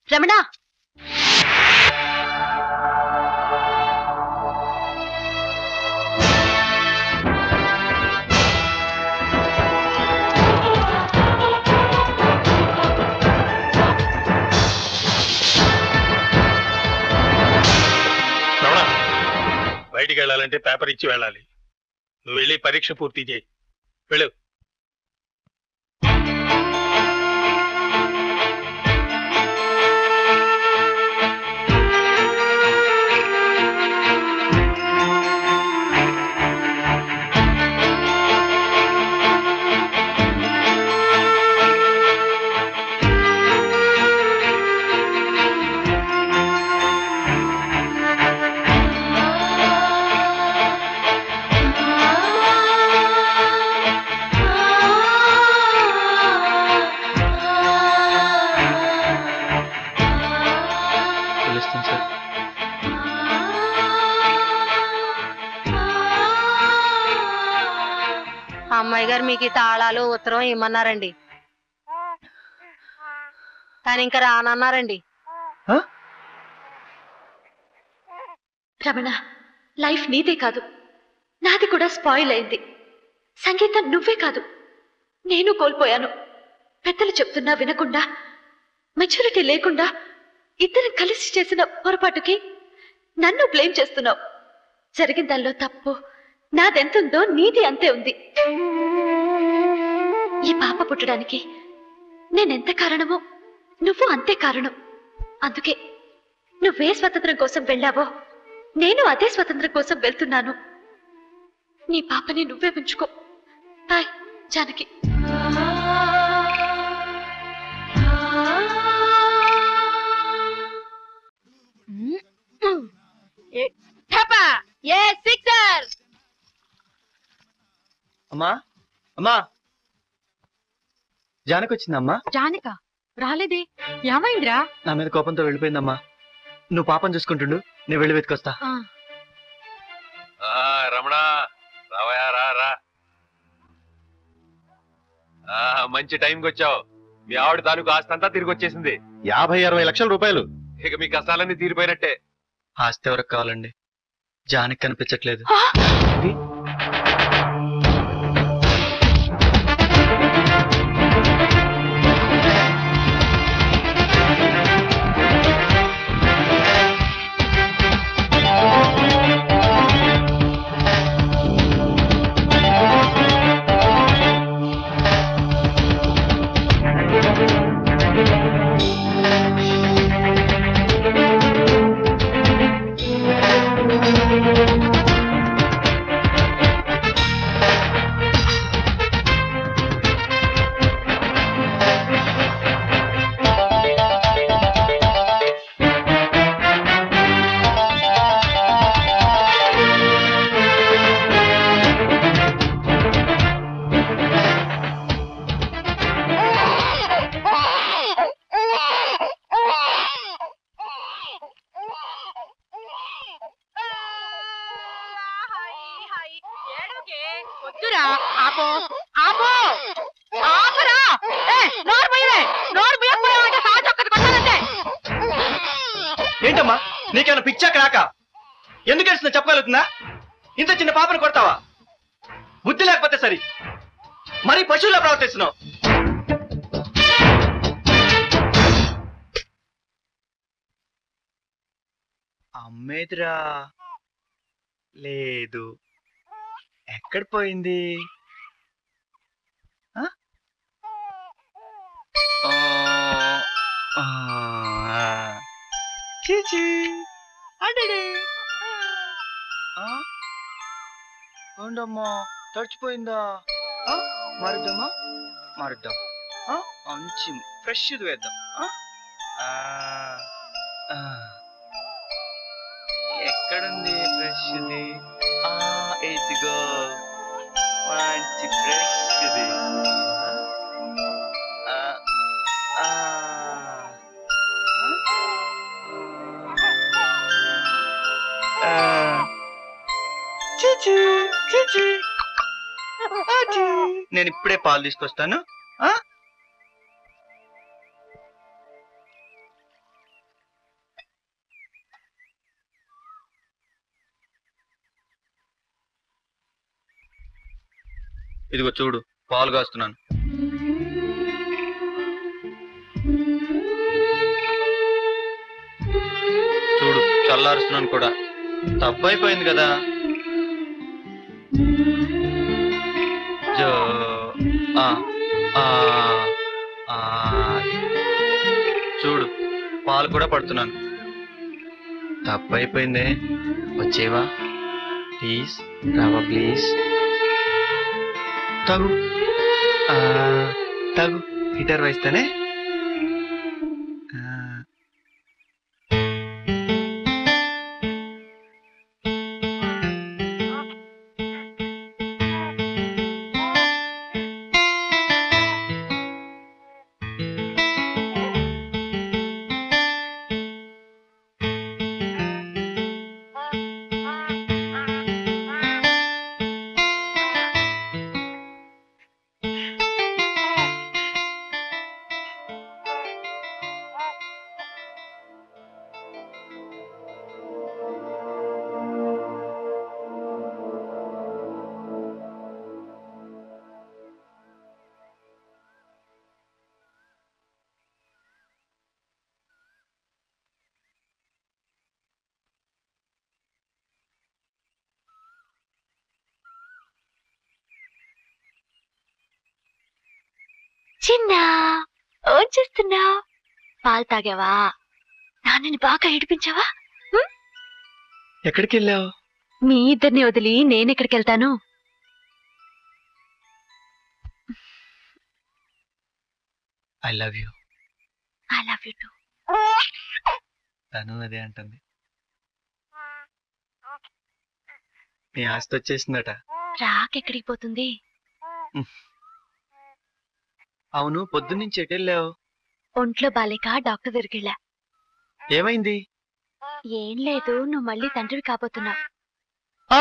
రమణ, బయటికి వెళ్ళాలంటే పేపర్ ఇచ్చి వెళ్ళాలి. నువ్వు వెళ్ళి పరీక్ష పూర్తి చేయి. వెళ్ళు. అమ్మాయి గారు మీకు తాళాలు ఉత్తరం ఇమ్మన్నారండి, కానీ ఇంకా రానన్నారండి. రమణ, లైఫ్ నీదే కాదు, నాది కూడా స్పాయిల్ అయింది. సంగీతం నువ్వే కాదు, నేను కోల్పోయాను. పెద్దలు చెప్తున్నా వినకుండా, మెచ్యూరిటీ లేకుండా ఇద్దరం కలిసి చేసిన పొరపాటుకి నన్ను బ్లేమ్ చేస్తున్నావు. జరిగిన దానిలో తప్పు నాదెంతుందో నీది అంతే ఉంది. ఈ పాప పుట్టడానికి నేనెంత కారణమో నువ్వు అంతే కారణం. అందుకే నువ్వే స్వతంత్రం కోసం వెళ్ళావో నేను అదే స్వతంత్రం కోసం వెళ్తున్నాను. నీ పాపని నువ్వే ఉంచుకో. బాయ్ జానకి. అమ్మా అమ్మా, జానకి వచ్చిందమ్మా. జానిక రాలేదే, ఏమైందిరా? నా మీద కోపంతో వెళ్ళిపోయిందమ్మా. నువ్వు పాపం చూసుకుంటుండు, నేను వెళ్ళి వెతుకొస్తా. రమణ, రావయా, రా. మంచి టైంకి వచ్చావు. మీ ఆవిడ తాలూకు ఆస్తంతా తిరిగి వచ్చేసింది. 50-60 లక్షల రూపాయలు. ఇక మీ కష్టాలన్నీ తీరిపోయినట్టే. ఆస్తి ఎవరికి కావాలండి? జానకి కనిపించట్లేదు. ఏంటమ్మా, నీకేమైనా పిచ్చా క్రాక? ఎందుకు వేస్తున్నా చెప్పగలుగుతుందా? ఇంత చిన్న పాపను కొడతావా? బుద్ధి లేకపోతే సరి, మరి పశువులా ప్రవర్తిస్తున్నావు. అమ్మేదిరా లేదు, ఎక్కడ పోయింది? చీచీ ఉండమ్మా, తడిచిపోయిందా? మారుద్దామా? మారుద్దాం. మంచి ఫ్రెష్ వేద్దాం. ఎక్కడుంది ఫ్రెష్ది? ఇదిగో మంచి ఫ్రెష్ది. నేను ఇప్పుడే పాలు తీసుకొస్తాను. ఇదిగో చూడు, పాలు కాస్తున్నాను. చూడు, చల్లారుస్తున్నాను కూడా. తప్పు అయిపోయింది కదా. జో ఆ ఆ ఆ. చూడు, పాలు కూడా పడుతున్నాను. తప్పు అయిపోయిందే. వచ్చేవా ప్లీజ్, రావా ప్లీజ్. తగు తగు, హీటర్ వేస్తానే. చిన్నా, ఏం చేస్తున్నావు? పాలు తాగావా? నాన్నని బాగా ఏడిపించావా? ఎక్కడికి వెళ్ళావు? మీ ఇద్దరిని వదిలి నేనెక్కడికి వెళ్తాను? I love you. I love you to. తను అదే అంటుంది. నీ ఆస్తి వచ్చేసిందట. రాకెక్కడికి పోతుంది? అవును, పొద్దున్నుంచి ఎటు వెళ్ళావు? ఒంట్లో బాలేక డాక్టర్ దగ్గరికి వెళ్ళా. ఏమైంది? ఏం లేదు, నువ్వు మళ్ళీ తండ్రివి కాబోతున్నావు. ఆ